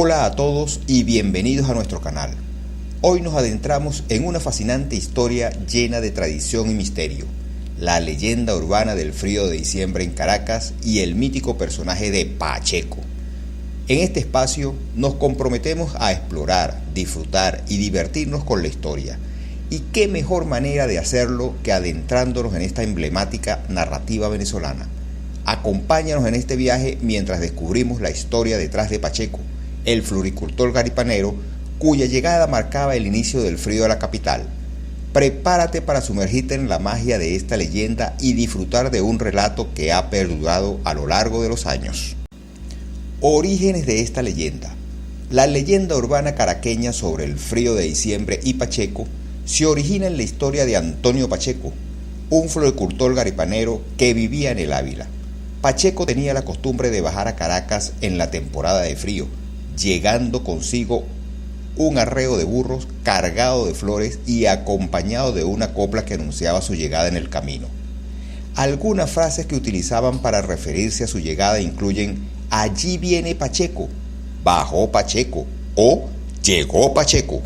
Hola a todos y bienvenidos a nuestro canal. Hoy nos adentramos en una fascinante historia llena de tradición y misterio, la leyenda urbana del frío de diciembre en Caracas y el mítico personaje de Pacheco. En este espacio nos comprometemos a explorar, disfrutar y divertirnos con la historia. Y qué mejor manera de hacerlo que adentrándonos en esta emblemática narrativa venezolana. Acompáñanos en este viaje mientras descubrimos la historia detrás de Pacheco, el floricultor garipanero cuya llegada marcaba el inicio del frío de la capital. Prepárate para sumergirte en la magia de esta leyenda y disfrutar de un relato que ha perdurado a lo largo de los años. Orígenes de esta leyenda. La leyenda urbana caraqueña sobre el frío de diciembre y Pacheco se origina en la historia de Antonio Pacheco, un floricultor garipanero que vivía en el Ávila. Pacheco tenía la costumbre de bajar a Caracas en la temporada de frío, llegando consigo un arreo de burros cargado de flores y acompañado de una copla que anunciaba su llegada en el camino. Algunas frases que utilizaban para referirse a su llegada incluyen: allí viene Pacheco, bajó Pacheco o llegó Pacheco.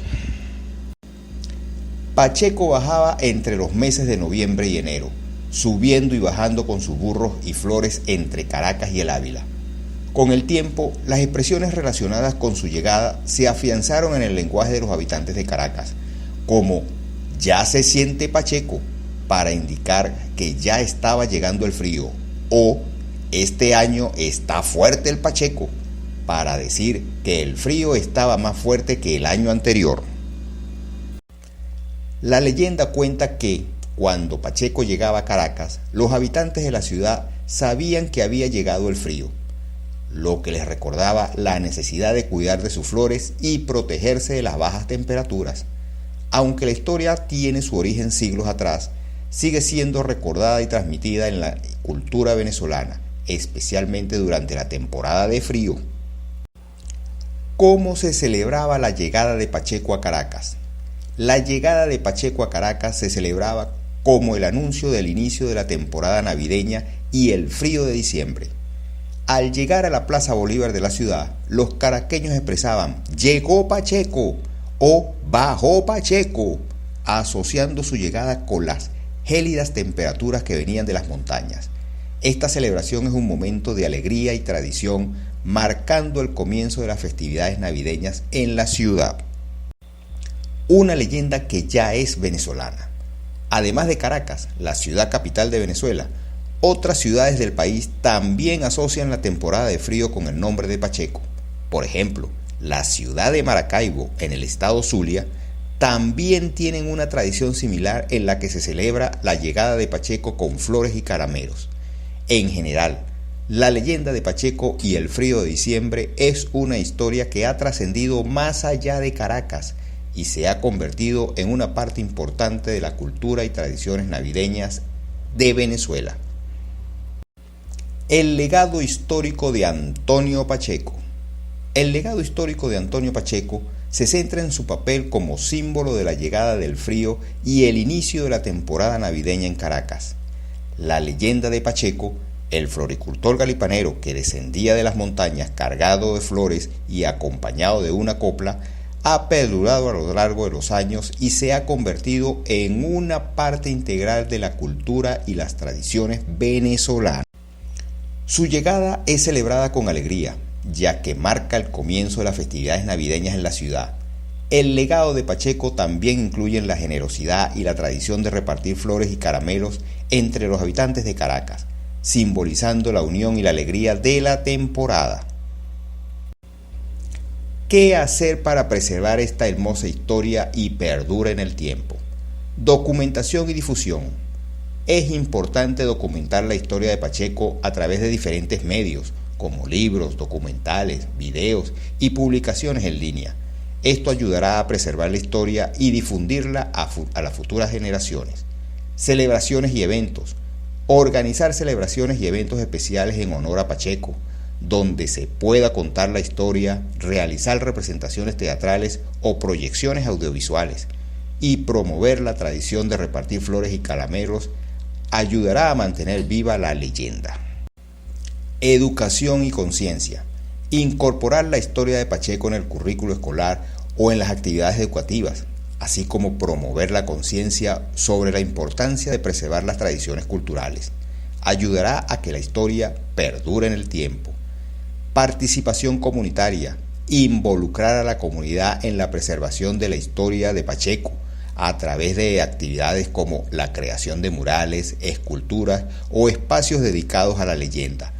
Pacheco bajaba entre los meses de noviembre y enero, subiendo y bajando con sus burros y flores entre Caracas y el Ávila. Con el tiempo, las expresiones relacionadas con su llegada se afianzaron en el lenguaje de los habitantes de Caracas, como ya se siente Pacheco, para indicar que ya estaba llegando el frío, o este año está fuerte el Pacheco, para decir que el frío estaba más fuerte que el año anterior. La leyenda cuenta que, cuando Pacheco llegaba a Caracas, los habitantes de la ciudad sabían que había llegado el frío, lo que les recordaba la necesidad de cuidar de sus flores y protegerse de las bajas temperaturas. Aunque la historia tiene su origen siglos atrás, sigue siendo recordada y transmitida en la cultura venezolana, especialmente durante la temporada de frío. ¿Cómo se celebraba la llegada de Pacheco a Caracas? La llegada de Pacheco a Caracas se celebraba como el anuncio del inicio de la temporada navideña y el frío de diciembre. Al llegar a la Plaza Bolívar de la ciudad, los caraqueños expresaban «llegó Pacheco» o «bajó Pacheco», asociando su llegada con las gélidas temperaturas que venían de las montañas. Esta celebración es un momento de alegría y tradición, marcando el comienzo de las festividades navideñas en la ciudad. Una leyenda que ya es venezolana. Además de Caracas, la ciudad capital de Venezuela, otras ciudades del país también asocian la temporada de frío con el nombre de Pacheco. Por ejemplo, la ciudad de Maracaibo, en el estado Zulia, también tienen una tradición similar en la que se celebra la llegada de Pacheco con flores y caramelos. En general, la leyenda de Pacheco y el frío de diciembre es una historia que ha trascendido más allá de Caracas y se ha convertido en una parte importante de la cultura y tradiciones navideñas de Venezuela. El legado histórico de Antonio Pacheco. El legado histórico de Antonio Pacheco se centra en su papel como símbolo de la llegada del frío y el inicio de la temporada navideña en Caracas. La leyenda de Pacheco, el floricultor garipanero que descendía de las montañas cargado de flores y acompañado de una copla, ha perdurado a lo largo de los años y se ha convertido en una parte integral de la cultura y las tradiciones venezolanas. Su llegada es celebrada con alegría, ya que marca el comienzo de las festividades navideñas en la ciudad. El legado de Pacheco también incluye la generosidad y la tradición de repartir flores y caramelos entre los habitantes de Caracas, simbolizando la unión y la alegría de la temporada. ¿Qué hacer para preservar esta hermosa historia y perdure en el tiempo? Documentación y difusión. Es importante documentar la historia de Pacheco a través de diferentes medios, como libros, documentales, videos y publicaciones en línea. Esto ayudará a preservar la historia y difundirla a las futuras generaciones. Celebraciones y eventos. Organizar celebraciones y eventos especiales en honor a Pacheco, donde se pueda contar la historia, realizar representaciones teatrales o proyecciones audiovisuales y promover la tradición de repartir flores y caramelos ayudará a mantener viva la leyenda. Educación y conciencia. incorporar la historia de Pacheco en el currículo escolar o en las actividades educativas, así como promover la conciencia sobre la importancia de preservar las tradiciones culturales. Ayudará a que la historia perdure en el tiempo. Participación comunitaria. Involucrar a la comunidad en la preservación de la historia de Pacheco a través de actividades como la creación de murales, esculturas o espacios dedicados a la leyenda.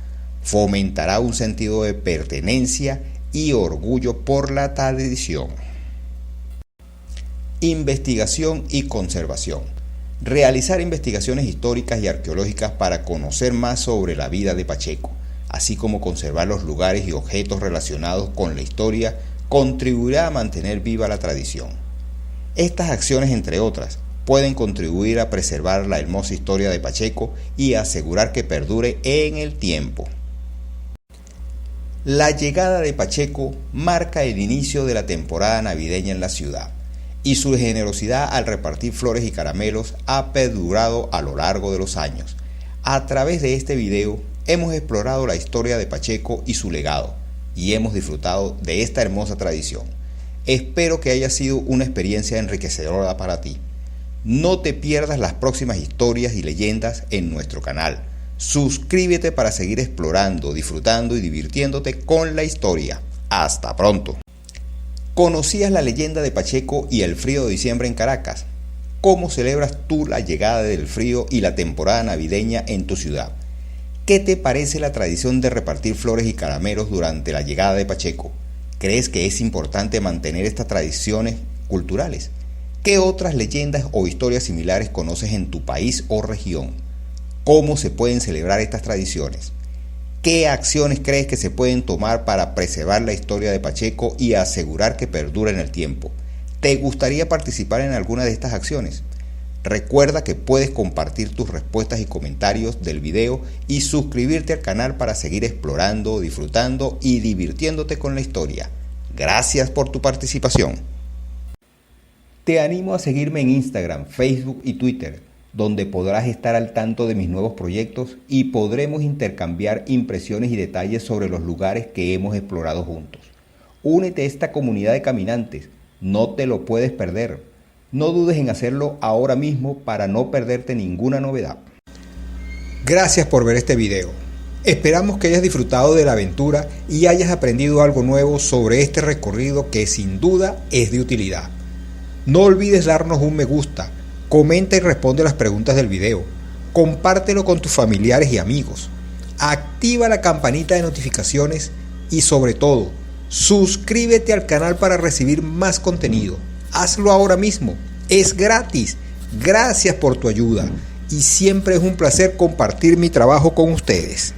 Fomentará un sentido de pertenencia y orgullo por la tradición. Investigación y conservación. Realizar investigaciones históricas y arqueológicas para conocer más sobre la vida de Pacheco, así como conservar los lugares y objetos relacionados con la historia, contribuirá a mantener viva la tradición. Estas acciones, entre otras, pueden contribuir a preservar la hermosa historia de Pacheco y asegurar que perdure en el tiempo. La llegada de Pacheco marca el inicio de la temporada navideña en la ciudad, y su generosidad al repartir flores y caramelos ha perdurado a lo largo de los años. A través de este video hemos explorado la historia de Pacheco y su legado, y hemos disfrutado de esta hermosa tradición. Espero que haya sido una experiencia enriquecedora para ti. No te pierdas las próximas historias y leyendas en nuestro canal. Suscríbete para seguir explorando, disfrutando y divirtiéndote con la historia. ¡Hasta pronto! ¿Conocías la leyenda de Pacheco y el frío de diciembre en Caracas? ¿Cómo celebras tú la llegada del frío y la temporada navideña en tu ciudad? ¿Qué te parece la tradición de repartir flores y caramelos durante la llegada de Pacheco? ¿Crees que es importante mantener estas tradiciones culturales? ¿Qué otras leyendas o historias similares conoces en tu país o región? ¿Cómo se pueden celebrar estas tradiciones? ¿Qué acciones crees que se pueden tomar para preservar la historia de Pacheco y asegurar que perdure en el tiempo? ¿Te gustaría participar en alguna de estas acciones? Recuerda que puedes compartir tus respuestas y comentarios del video y suscribirte al canal para seguir explorando, disfrutando y divirtiéndote con la historia. Gracias por tu participación. Te animo a seguirme en Instagram, Facebook y Twitter, donde podrás estar al tanto de mis nuevos proyectos y podremos intercambiar impresiones y detalles sobre los lugares que hemos explorado juntos. Únete a esta comunidad de caminantes, no te lo puedes perder. No dudes en hacerlo ahora mismo para no perderte ninguna novedad. Gracias por ver este video. Esperamos que hayas disfrutado de la aventura y hayas aprendido algo nuevo sobre este recorrido que sin duda es de utilidad. No olvides darnos un me gusta, comenta y responde las preguntas del video, compártelo con tus familiares y amigos, activa la campanita de notificaciones y sobre todo, suscríbete al canal para recibir más contenido. Hazlo ahora mismo, es gratis. Gracias por tu ayuda y siempre es un placer compartir mi trabajo con ustedes.